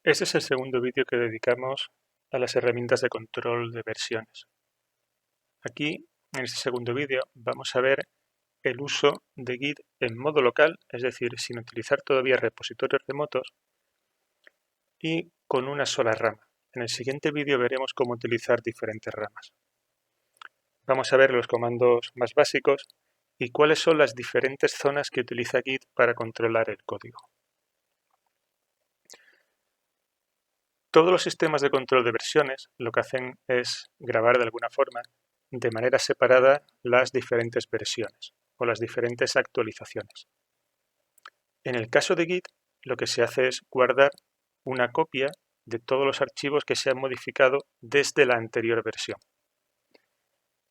Este es el segundo vídeo que dedicamos a las herramientas de control de versiones. Aquí, en este segundo vídeo, vamos a ver el uso de Git en modo local, es decir, sin utilizar todavía repositorios remotos y con una sola rama. En el siguiente vídeo veremos cómo utilizar diferentes ramas. Vamos a ver los comandos más básicos y cuáles son las diferentes zonas que utiliza Git para controlar el código. Todos los sistemas de control de versiones lo que hacen es grabar de alguna forma de manera separada las diferentes versiones o las diferentes actualizaciones. En el caso de Git, lo que se hace es guardar una copia de todos los archivos que se han modificado desde la anterior versión.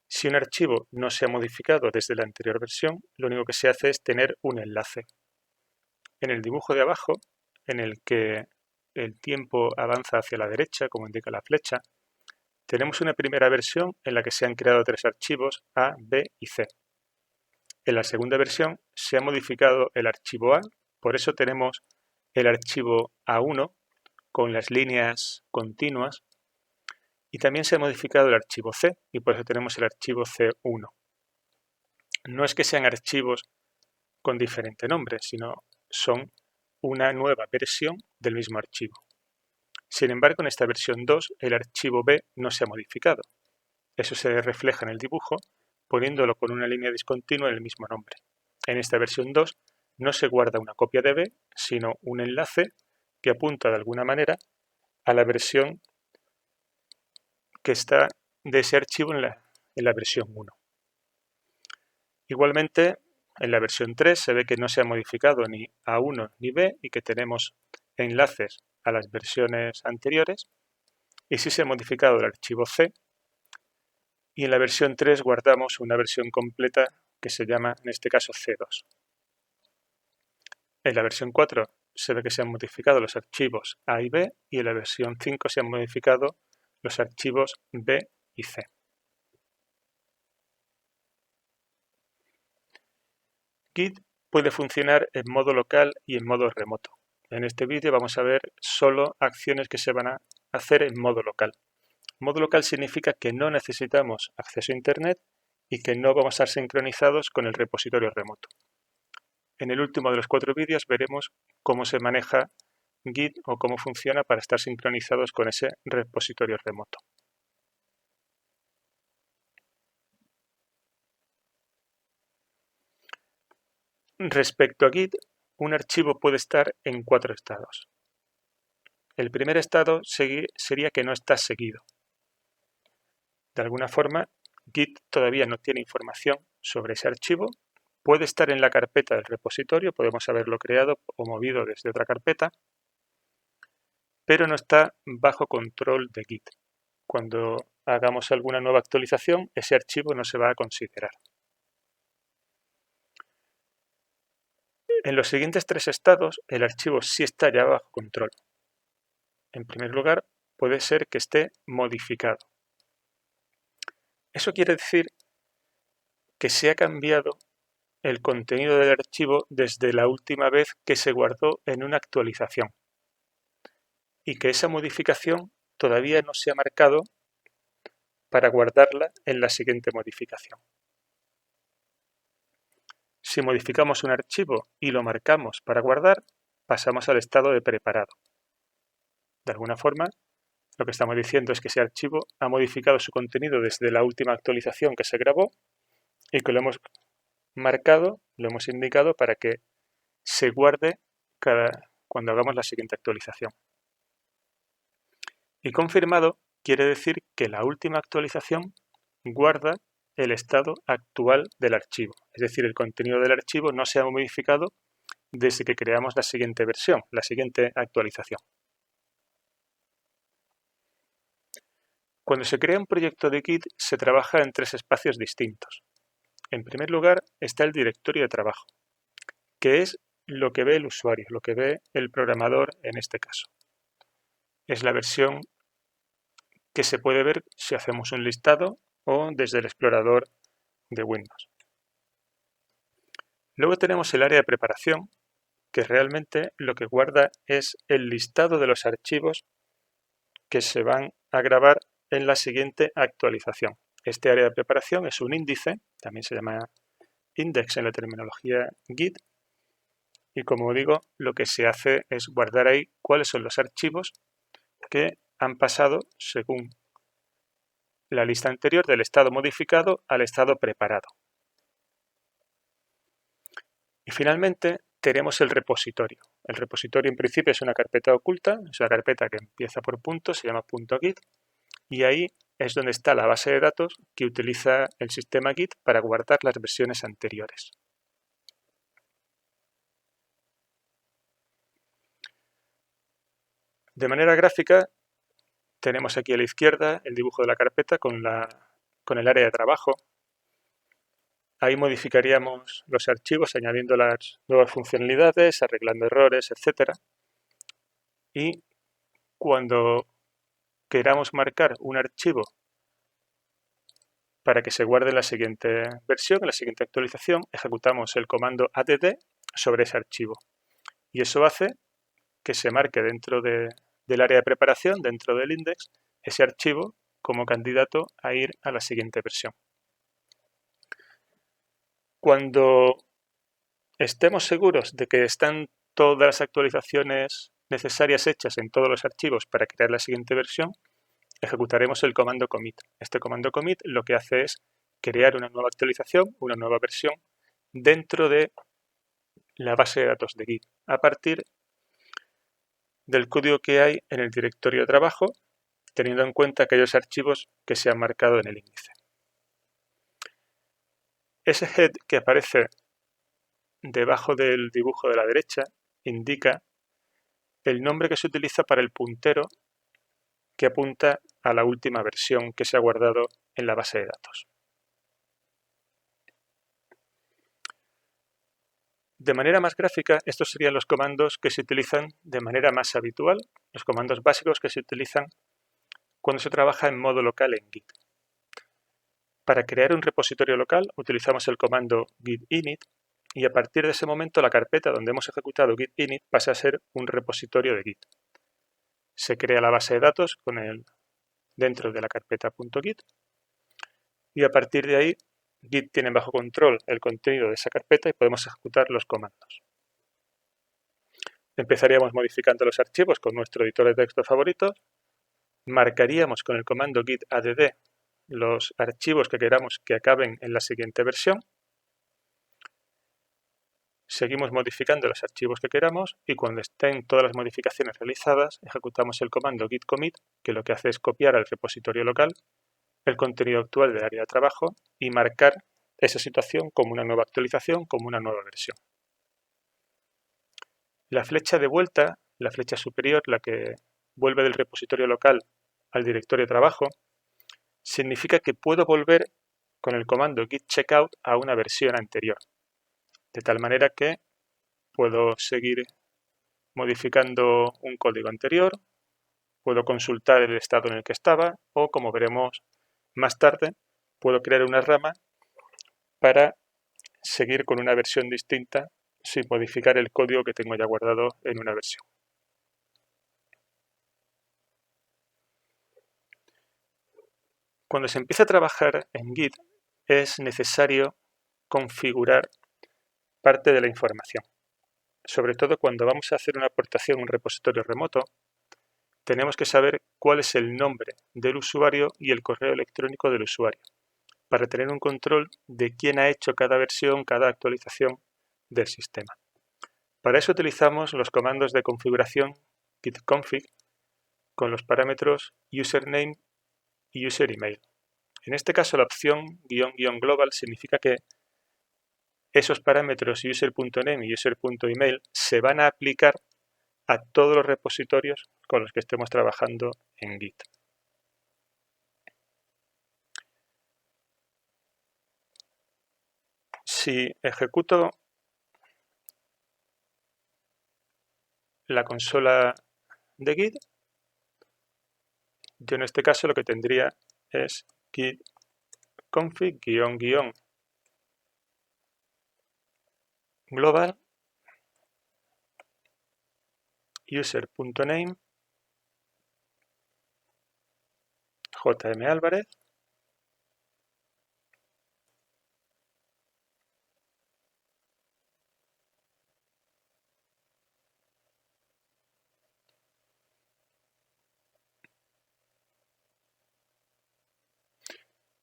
Si un archivo no se ha modificado desde la anterior versión, lo único que se hace es tener un enlace. En el dibujo de abajo, en el que el tiempo avanza hacia la derecha, como indica la flecha, tenemos una primera versión en la que se han creado tres archivos A, B y C. En la segunda versión se ha modificado el archivo A, por eso tenemos el archivo A1 con las líneas continuas y también se ha modificado el archivo C y por eso tenemos el archivo C1. No es que sean archivos con diferente nombre, sino son una nueva versión del mismo archivo. Sin embargo, en esta versión 2 el archivo B no se ha modificado. Eso se refleja en el dibujo poniéndolo con una línea discontinua en el mismo nombre. En esta versión 2 no se guarda una copia de B, sino un enlace que apunta de alguna manera a la versión que está de ese archivo en la versión 1. Igualmente, en la versión 3 se ve que no se ha modificado ni A1 ni B y que tenemos enlaces a las versiones anteriores y sí se ha modificado el archivo C y en la versión 3 guardamos una versión completa que se llama en este caso C2. En la versión 4 se ve que se han modificado los archivos A y B y en la versión 5 se han modificado los archivos B y C. Git puede funcionar en modo local y en modo remoto. En este vídeo vamos a ver solo acciones que se van a hacer en modo local. Modo local significa que no necesitamos acceso a Internet y que no vamos a estar sincronizados con el repositorio remoto. En el último de los 4 vídeos veremos cómo se maneja Git o cómo funciona para estar sincronizados con ese repositorio remoto. Respecto a Git, un archivo puede estar en 4 estados. El primer estado sería que no está seguido. De alguna forma, Git todavía no tiene información sobre ese archivo. Puede estar en la carpeta del repositorio, podemos haberlo creado o movido desde otra carpeta, pero no está bajo control de Git. Cuando hagamos alguna nueva actualización, ese archivo no se va a considerar. En los siguientes 3 estados, el archivo sí está ya bajo control. En primer lugar, puede ser que esté modificado. Eso quiere decir que se ha cambiado el contenido del archivo desde la última vez que se guardó en una actualización y que esa modificación todavía no se ha marcado para guardarla en la siguiente modificación. Si modificamos un archivo y lo marcamos para guardar, pasamos al estado de preparado. De alguna forma, lo que estamos diciendo es que ese archivo ha modificado su contenido desde la última actualización que se grabó y que lo hemos marcado, lo hemos indicado para que se guarde cuando hagamos la siguiente actualización. Y confirmado quiere decir que la última actualización guarda el estado actual del archivo. Es decir, el contenido del archivo no se ha modificado desde que creamos la siguiente versión, la siguiente actualización. Cuando se crea un proyecto de Git, se trabaja en 3 espacios distintos. En primer lugar está el directorio de trabajo, que es lo que ve el usuario, lo que ve el programador en este caso. Es la versión que se puede ver si hacemos un listado o desde el explorador de Windows. Luego tenemos el área de preparación, que realmente lo que guarda es el listado de los archivos que se van a grabar en la siguiente actualización. Este área de preparación es un índice, también se llama index en la terminología Git, y como digo, lo que se hace es guardar ahí cuáles son los archivos que han pasado según la lista anterior del estado modificado al estado preparado. Y finalmente tenemos el repositorio. El repositorio en principio es una carpeta oculta, es una carpeta que empieza por puntos, se llama .git, y ahí es donde está la base de datos que utiliza el sistema Git para guardar las versiones anteriores. De manera gráfica, tenemos aquí a la izquierda el dibujo de la carpeta con el área de trabajo. Ahí modificaríamos los archivos añadiendo las nuevas funcionalidades, arreglando errores, etc. Y cuando queramos marcar un archivo para que se guarde en la siguiente versión, en la siguiente actualización, ejecutamos el comando add sobre ese archivo. Y eso hace que se marque dentro del área de preparación, dentro del index, ese archivo como candidato a ir a la siguiente versión. Cuando estemos seguros de que están todas las actualizaciones necesarias hechas en todos los archivos para crear la siguiente versión, ejecutaremos el comando commit. Este comando commit lo que hace es crear una nueva actualización, una nueva versión dentro de la base de datos de Git, a partir del código que hay en el directorio de trabajo, teniendo en cuenta aquellos archivos que se han marcado en el índice. Ese head que aparece debajo del dibujo de la derecha indica el nombre que se utiliza para el puntero que apunta a la última versión que se ha guardado en la base de datos. De manera más gráfica, estos serían los comandos que se utilizan de manera más habitual, los comandos básicos que se utilizan cuando se trabaja en modo local en Git. Para crear un repositorio local utilizamos el comando git init y a partir de ese momento la carpeta donde hemos ejecutado git init pasa a ser un repositorio de Git. Se crea la base de datos dentro de la carpeta .git y a partir de ahí Git tiene bajo control el contenido de esa carpeta y podemos ejecutar los comandos. Empezaríamos modificando los archivos con nuestro editor de texto favorito, marcaríamos con el comando git add los archivos que queramos que acaben en la siguiente versión, seguimos modificando los archivos que queramos y cuando estén todas las modificaciones realizadas, ejecutamos el comando git commit, que lo que hace es copiar al repositorio local el contenido actual del área de trabajo y marcar esa situación como una nueva actualización, como una nueva versión. La flecha de vuelta, la flecha superior, la que vuelve del repositorio local al directorio de trabajo, significa que puedo volver con el comando git checkout a una versión anterior, de tal manera que puedo seguir modificando un código anterior, puedo consultar el estado en el que estaba o, como veremos más tarde, puedo crear una rama para seguir con una versión distinta sin modificar el código que tengo ya guardado en una versión. Cuando se empieza a trabajar en Git es necesario configurar parte de la información. Sobre todo cuando vamos a hacer una aportación a un repositorio remoto, tenemos que saber cuál es el nombre del usuario y el correo electrónico del usuario, para tener un control de quién ha hecho cada versión, cada actualización del sistema. Para eso utilizamos los comandos de configuración git-config con los parámetros username y user email. En este caso la opción --global significa que esos parámetros user.name y user.email se van a aplicar a todos los repositorios con los que estemos trabajando en Git. Si ejecuto la consola de Git, yo en este caso lo que tendría es git config --global user.name JM Álvarez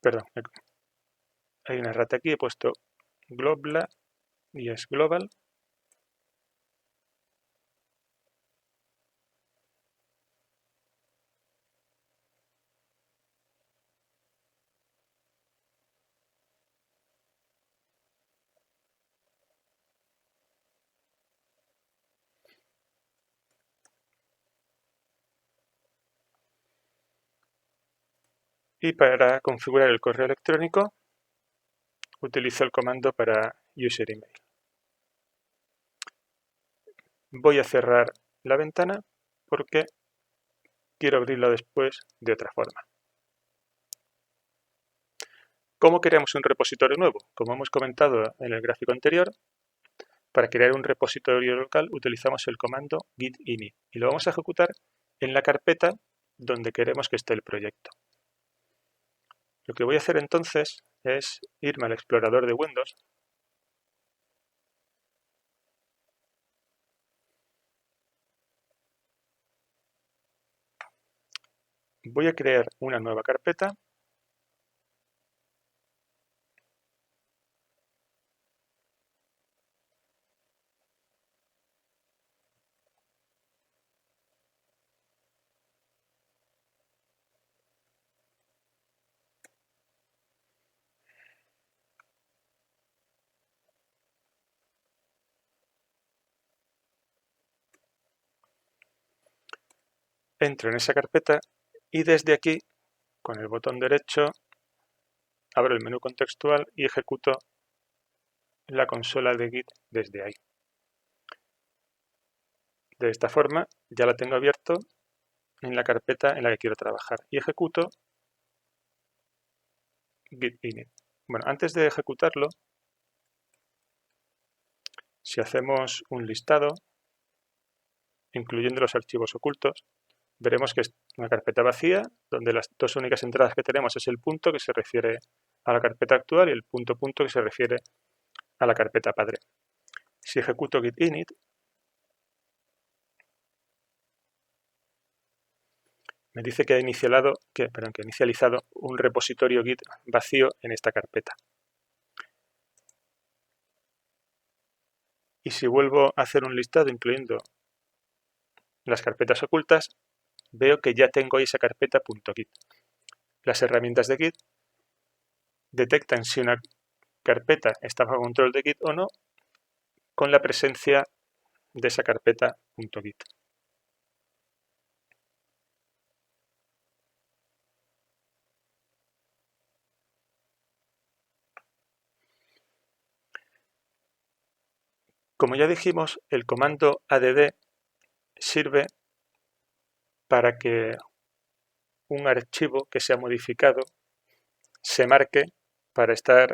perdón, hay una errata aquí, he puesto global y es global. Y para configurar el correo electrónico utilizo el comando para user email. Voy a cerrar la ventana porque quiero abrirla después de otra forma. ¿Cómo creamos un repositorio nuevo? Como hemos comentado en el gráfico anterior, para crear un repositorio local utilizamos el comando git init y lo vamos a ejecutar en la carpeta donde queremos que esté el proyecto. Lo que voy a hacer entonces es irme al explorador de Windows. Voy a crear una nueva carpeta. Entro en esa carpeta y desde aquí, con el botón derecho, abro el menú contextual y ejecuto la consola de Git desde ahí. De esta forma ya la tengo abierto en la carpeta en la que quiero trabajar y ejecuto git init. Bueno, antes de ejecutarlo, si hacemos un listado, incluyendo los archivos ocultos, veremos que es una carpeta vacía, donde las dos únicas entradas que tenemos es el punto que se refiere a la carpeta actual y el punto que se refiere a la carpeta padre. Si ejecuto git init, me dice que ha inicializado un repositorio Git vacío en esta carpeta. Y si vuelvo a hacer un listado incluyendo las carpetas ocultas, veo que ya tengo ahí esa carpeta .git. Las herramientas de Git detectan si una carpeta está bajo control de Git o no con la presencia de esa carpeta .git. Como ya dijimos, el comando add sirve para que un archivo que se ha modificado se marque para estar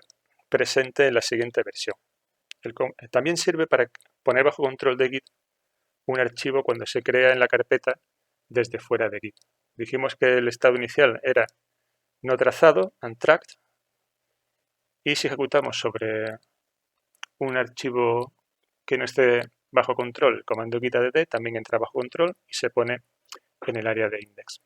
presente en la siguiente versión. También sirve para poner bajo control de Git un archivo cuando se crea en la carpeta desde fuera de Git. Dijimos que el estado inicial era no trazado, untracked, y si ejecutamos sobre un archivo que no esté bajo control, el comando git add también entra bajo control y se pone en el área de index.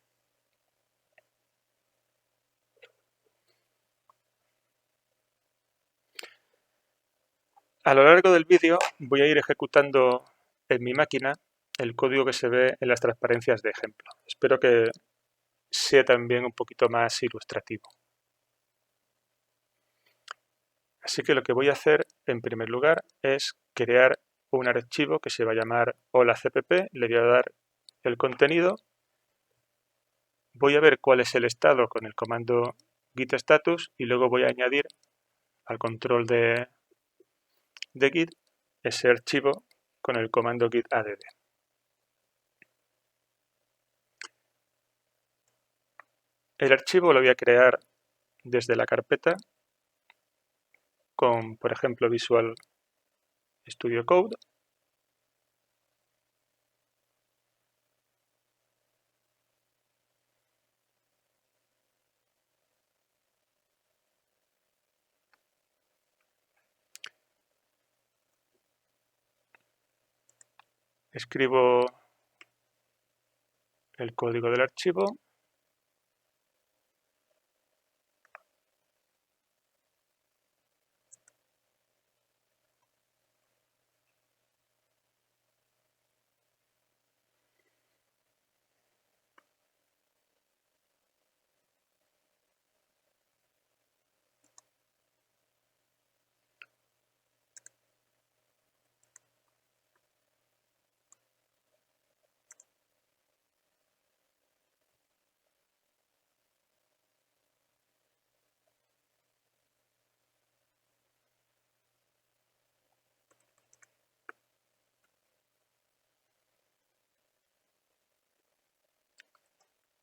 A lo largo del vídeo voy a ir ejecutando en mi máquina el código que se ve en las transparencias de ejemplo. Espero que sea también un poquito más ilustrativo. Así que lo que voy a hacer en primer lugar es crear un archivo que se va a llamar hola.cpp, le voy a dar el contenido, voy a ver cuál es el estado con el comando git status y luego voy a añadir al control de Git ese archivo con el comando git add. El archivo lo voy a crear desde la carpeta con, por ejemplo, Visual Studio Code. Escribo el código del archivo.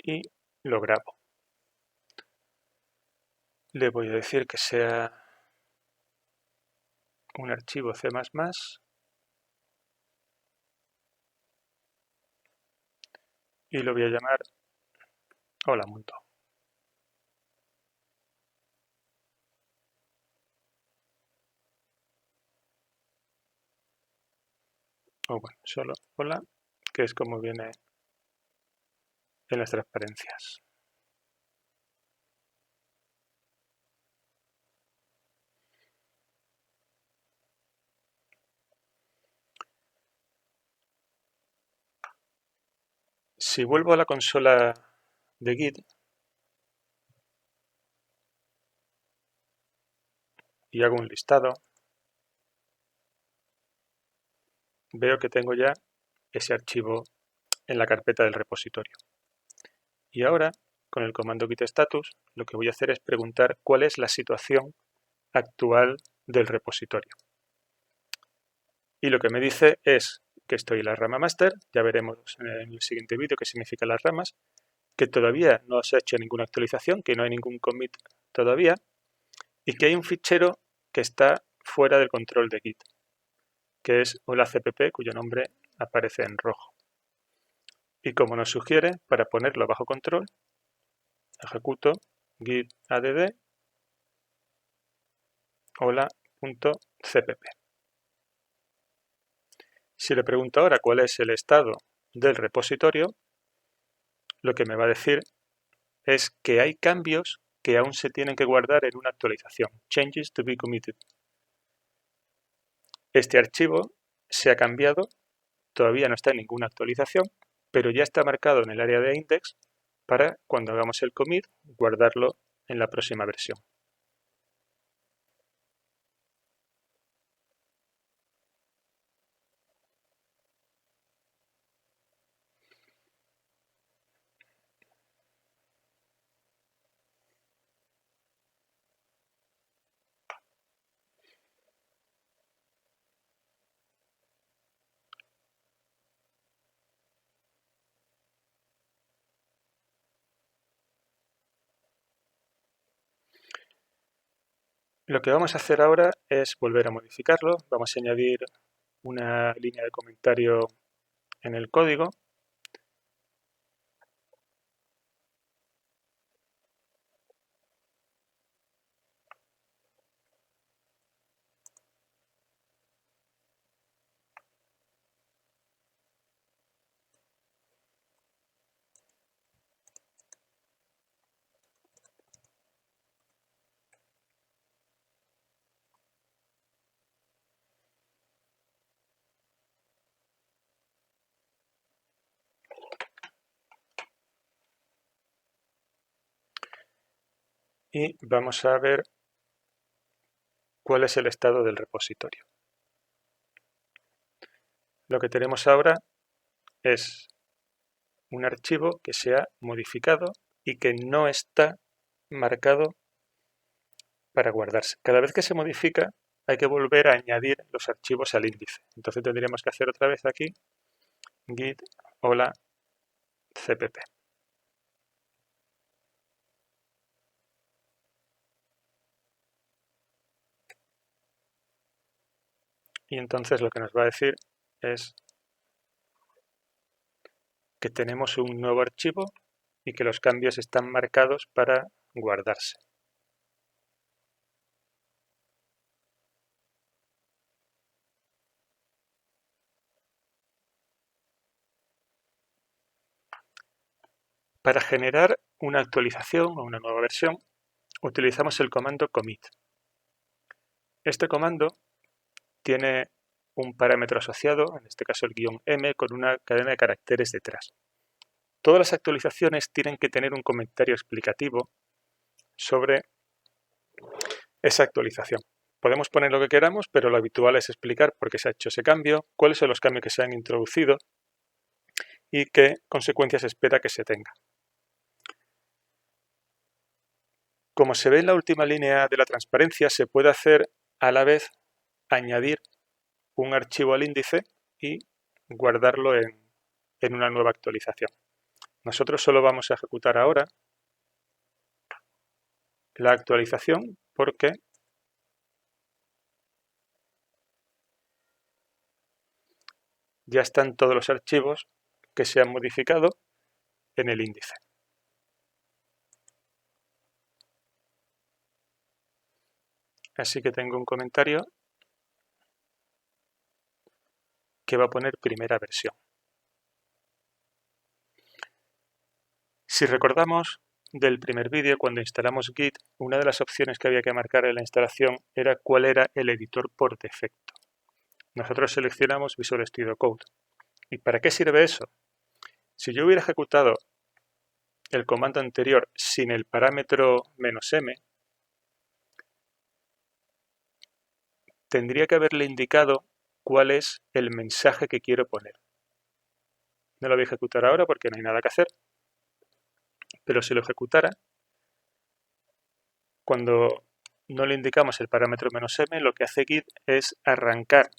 Y lo grabo. Le voy a decir que sea un archivo C++ y lo voy a llamar hola mundo. O bueno, solo hola, que es como viene en las transparencias. Si vuelvo a la consola de Git y hago un listado, veo que tengo ya ese archivo en la carpeta del repositorio. Y ahora, con el comando git status, lo que voy a hacer es preguntar cuál es la situación actual del repositorio. Y lo que me dice es que estoy en la rama master, ya veremos en el siguiente vídeo qué significan las ramas, que todavía no se ha hecho ninguna actualización, que no hay ningún commit todavía, y que hay un fichero que está fuera del control de Git, que es hola cpp, cuyo nombre aparece en rojo. Y como nos sugiere, para ponerlo bajo control, ejecuto git add hola.cpp. Si le pregunto ahora cuál es el estado del repositorio, lo que me va a decir es que hay cambios que aún se tienen que guardar en una actualización. Changes to be committed. Este archivo se ha cambiado, todavía no está en ninguna actualización, pero ya está marcado en el área de index para cuando hagamos el commit guardarlo en la próxima versión. Lo que vamos a hacer ahora es volver a modificarlo. Vamos a añadir una línea de comentario en el código. Y vamos a ver cuál es el estado del repositorio. Lo que tenemos ahora es un archivo que se ha modificado y que no está marcado para guardarse. Cada vez que se modifica hay que volver a añadir los archivos al índice. Entonces tendríamos que hacer otra vez aquí git hola cpp. Y entonces lo que nos va a decir es que tenemos un nuevo archivo y que los cambios están marcados para guardarse. Para generar una actualización o una nueva versión, utilizamos el comando commit. Este comando tiene un parámetro asociado, en este caso el "-m", con una cadena de caracteres detrás. Todas las actualizaciones tienen que tener un comentario explicativo sobre esa actualización. Podemos poner lo que queramos, pero lo habitual es explicar por qué se ha hecho ese cambio, cuáles son los cambios que se han introducido y qué consecuencias espera que se tenga. Como se ve en la última línea de la transparencia, se puede hacer a la vez añadir un archivo al índice y guardarlo en una nueva actualización. Nosotros solo vamos a ejecutar ahora la actualización porque ya están todos los archivos que se han modificado en el índice. Así que tengo un comentario que va a poner primera versión. Si recordamos del primer vídeo, cuando instalamos Git, una de las opciones que había que marcar en la instalación era cuál era el editor por defecto. Nosotros seleccionamos Visual Studio Code. ¿Y para qué sirve eso? Si yo hubiera ejecutado el comando anterior sin el parámetro "-m", tendría que haberle indicado cuál es el mensaje que quiero poner. No lo voy a ejecutar ahora porque no hay nada que hacer, pero si lo ejecutara, cuando no le indicamos el parámetro "-m", lo que hace Git es arrancar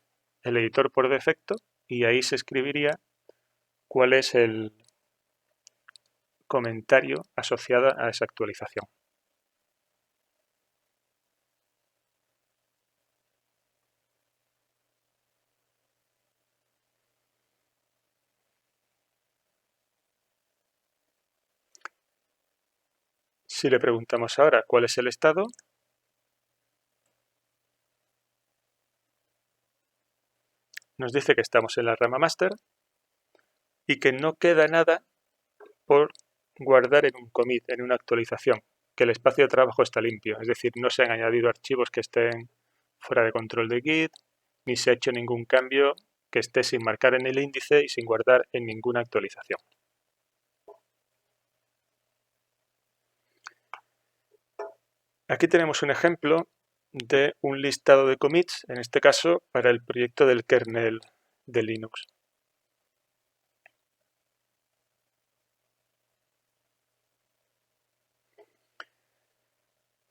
el editor por defecto y ahí se escribiría cuál es el comentario asociado a esa actualización. Si le preguntamos ahora cuál es el estado, nos dice que estamos en la rama master y que no queda nada por guardar en un commit, en una actualización, que el espacio de trabajo está limpio, es decir, no se han añadido archivos que estén fuera de control de Git, ni se ha hecho ningún cambio que esté sin marcar en el índice y sin guardar en ninguna actualización. Aquí tenemos un ejemplo de un listado de commits, en este caso para el proyecto del kernel de Linux.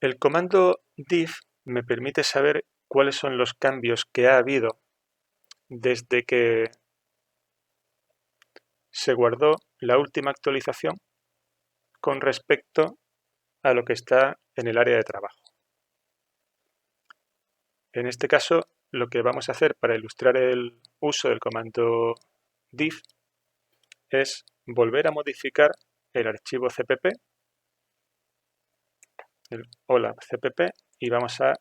El comando diff me permite saber cuáles son los cambios que ha habido desde que se guardó la última actualización con respecto a lo que está en el área de trabajo. En este caso, lo que vamos a hacer para ilustrar el uso del comando diff es volver a modificar el archivo cpp, el hola cpp, y vamos a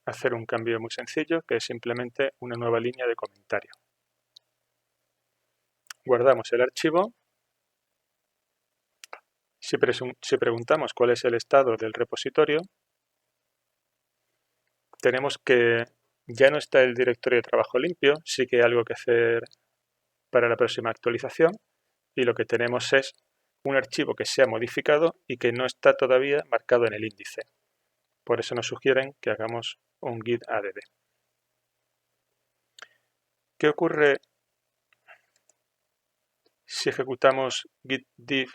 hacer un cambio muy sencillo, que es simplemente una nueva línea de comentario. Guardamos el archivo. Si preguntamos cuál es el estado del repositorio, tenemos que ya no está el directorio de trabajo limpio, sí que hay algo que hacer para la próxima actualización, y lo que tenemos es un archivo que se ha modificado y que no está todavía marcado en el índice. Por eso nos sugieren que hagamos un git add. ¿Qué ocurre si ejecutamos git diff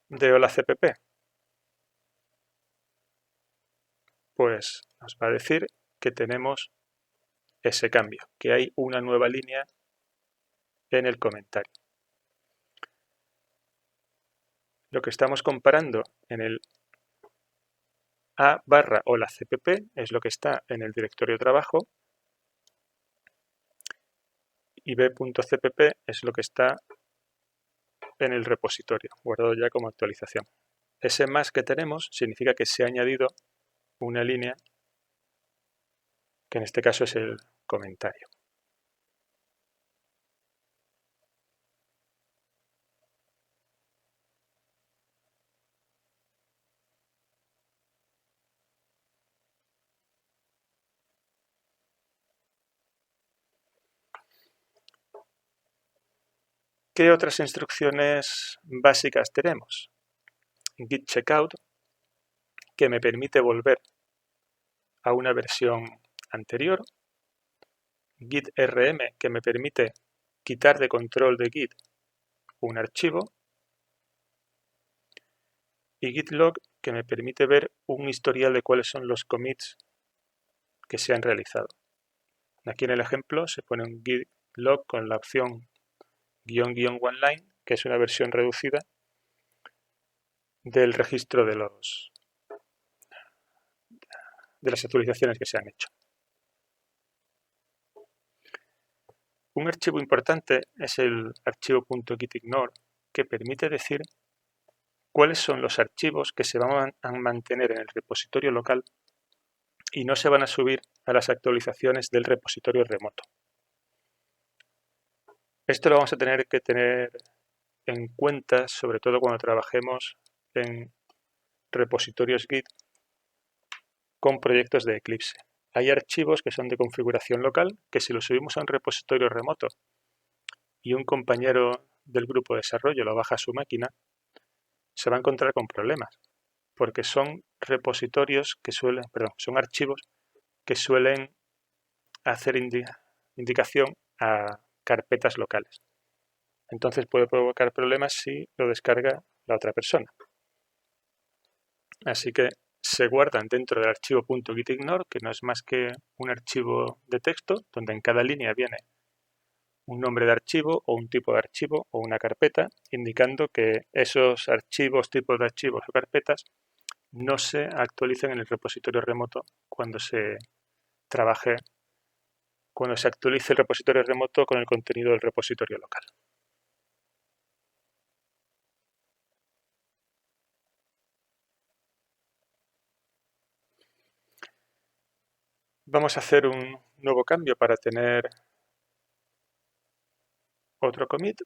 de hola cpp? Pues nos va a decir que tenemos ese cambio, que hay una nueva línea en el comentario. Lo que estamos comparando en el a/hola cpp es lo que está en el directorio de trabajo y b.cpp es lo que está en el repositorio, guardado ya como actualización. Ese más que tenemos significa que se ha añadido una línea que en este caso es el comentario. ¿Qué otras instrucciones básicas tenemos? Git checkout, que me permite volver a una versión anterior. Git rm, que me permite quitar de control de Git un archivo. Y git log, que me permite ver un historial de cuáles son los commits que se han realizado. Aquí en el ejemplo se pone un git log con la opción --one line, que es una versión reducida del registro de las actualizaciones que se han hecho. Un archivo importante es el archivo .gitignore, que permite decir cuáles son los archivos que se van a mantener en el repositorio local y no se van a subir a las actualizaciones del repositorio remoto. Esto lo vamos a tener que tener en cuenta, sobre todo cuando trabajemos en repositorios Git con proyectos de Eclipse. Hay archivos que son de configuración local, que si los subimos a un repositorio remoto y un compañero del grupo de desarrollo lo baja a su máquina, se va a encontrar con problemas, porque son repositorios que son archivos que suelen hacer indicación a carpetas locales. Entonces puede provocar problemas si lo descarga la otra persona. Así que se guardan dentro del archivo .gitignore, que no es más que un archivo de texto, donde en cada línea viene un nombre de archivo o un tipo de archivo o una carpeta, indicando que esos archivos, tipos de archivos o carpetas no se actualicen en el repositorio remoto cuando se actualice el repositorio remoto con el contenido del repositorio local. Vamos a hacer un nuevo cambio para tener otro commit.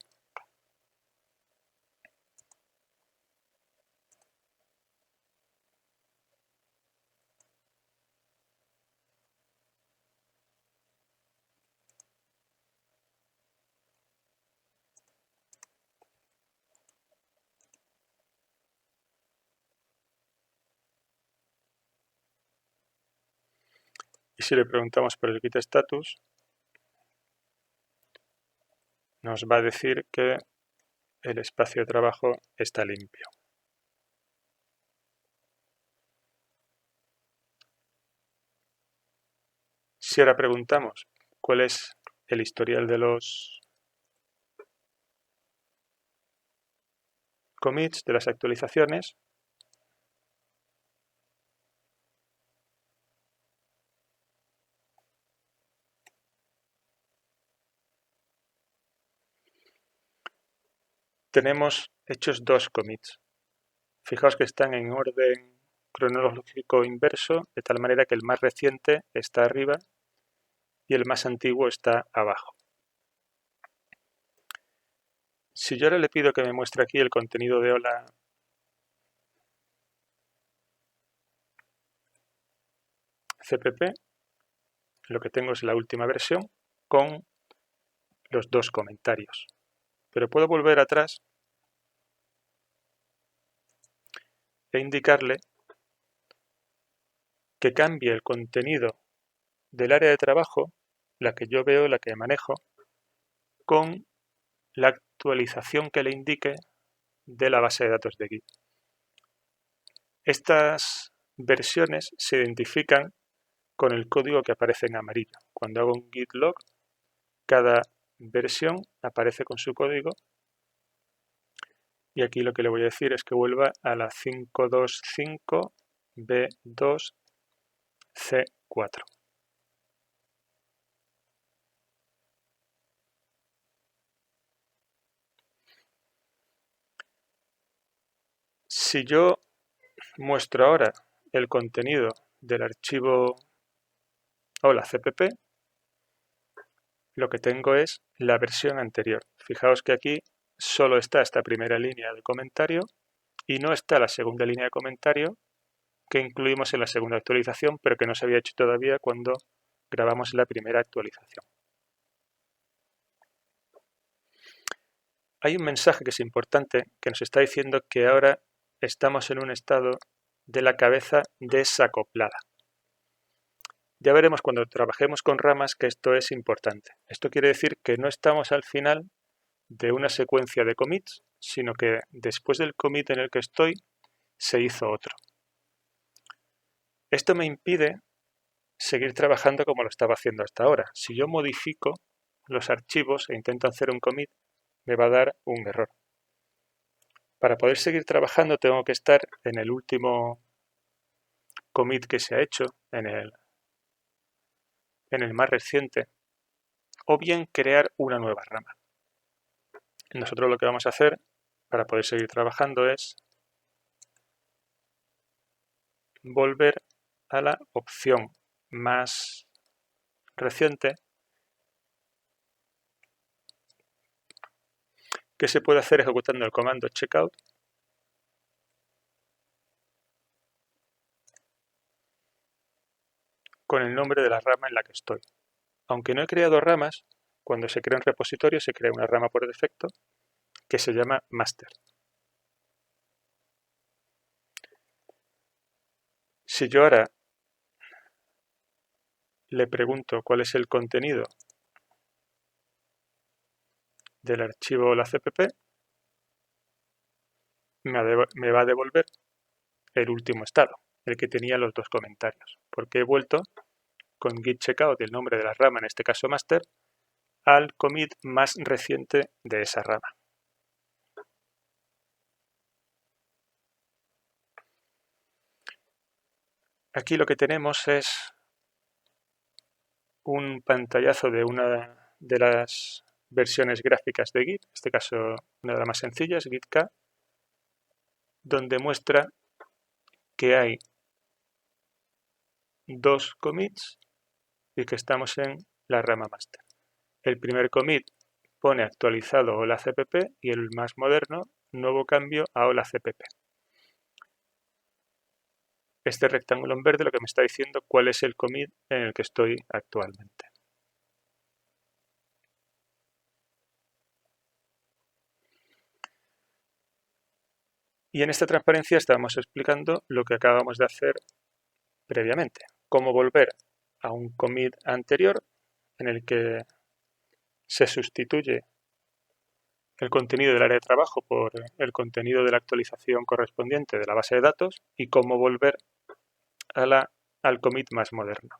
Y si le preguntamos por el git status, nos va a decir que el espacio de trabajo está limpio. Si ahora preguntamos cuál es el historial de los commits, de las actualizaciones, tenemos hechos 2 commits. Fijaos que están en orden cronológico inverso, de tal manera que el más reciente está arriba y el más antiguo está abajo. Si yo ahora le pido que me muestre aquí el contenido de hola CPP, lo que tengo es la última versión con los 2 comentarios. Pero puedo volver atrás e indicarle que cambie el contenido del área de trabajo, la que yo veo, la que manejo, con la actualización que le indique de la base de datos de Git. Estas versiones se identifican con el código que aparece en amarillo. Cuando hago un git log, cada versión aparece con su código y aquí lo que le voy a decir es que vuelva a la 525B2C4. Si yo muestro ahora el contenido del archivo o la CPP, lo que tengo es la versión anterior. Fijaos que aquí solo está esta primera línea de comentario y no está la segunda línea de comentario que incluimos en la segunda actualización, pero que no se había hecho todavía cuando grabamos la primera actualización. Hay un mensaje que es importante que nos está diciendo que ahora estamos en un estado de la cabeza desacoplada. Ya veremos cuando trabajemos con ramas que esto es importante. Esto quiere decir que no estamos al final de una secuencia de commits, sino que después del commit en el que estoy, se hizo otro. Esto me impide seguir trabajando como lo estaba haciendo hasta ahora. Si yo modifico los archivos e intento hacer un commit, me va a dar un error. Para poder seguir trabajando tengo que estar en el último commit que se ha hecho, en el más reciente, o bien crear una nueva rama. Nosotros lo que vamos a hacer para poder seguir trabajando es volver a la opción más reciente, que se puede hacer ejecutando el comando checkout con el nombre de la rama en la que estoy. Aunque no he creado ramas, cuando se crea un repositorio se crea una rama por defecto que se llama master. Si yo ahora le pregunto cuál es el contenido del archivo la CPP, me va a devolver el último estado, el que tenía los dos comentarios, porque he vuelto con git checkout del nombre de la rama, en este caso master, al commit más reciente de esa rama. Aquí lo que tenemos es un pantallazo de una de las versiones gráficas de Git, en este caso una de las más sencillas, Git-K, donde muestra que hay dos commits y que estamos en la rama master. El primer commit pone actualizado hola CPP y el más moderno, nuevo cambio a hola CPP. Este rectángulo en verde lo que me está diciendo cuál es el commit en el que estoy actualmente. Y en esta transparencia estamos explicando lo que acabamos de hacer previamente, cómo volver a un commit anterior en el que se sustituye el contenido del área de trabajo por el contenido de la actualización correspondiente de la base de datos y cómo volver al commit más moderno.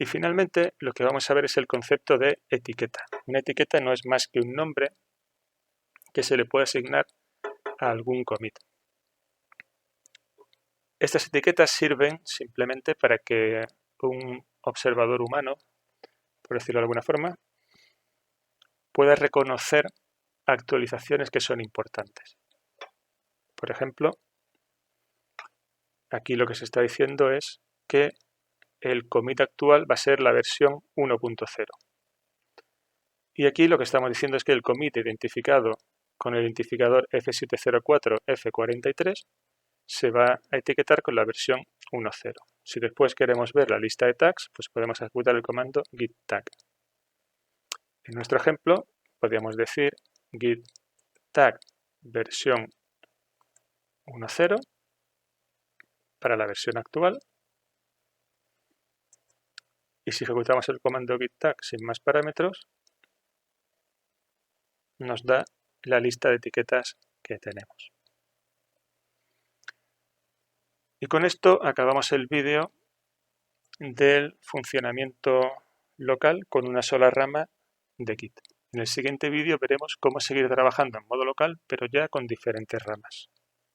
Y finalmente lo que vamos a ver es el concepto de etiqueta. Una etiqueta no es más que un nombre que se le puede asignar a algún commit. Estas etiquetas sirven simplemente para que un observador humano, por decirlo de alguna forma, pueda reconocer actualizaciones que son importantes. Por ejemplo, aquí lo que se está diciendo es que el commit actual va a ser la versión 1.0. Y aquí lo que estamos diciendo es que el commit identificado con el identificador F704F43 se va a etiquetar con la versión 1.0. Si después queremos ver la lista de tags, pues podemos ejecutar el comando git tag. En nuestro ejemplo, podríamos decir git tag versión 1.0 para la versión actual. Y si ejecutamos el comando git tag sin más parámetros, nos da la lista de etiquetas que tenemos. Y con esto acabamos el vídeo del funcionamiento local con una sola rama de Git. En el siguiente vídeo veremos cómo seguir trabajando en modo local, pero ya con diferentes ramas.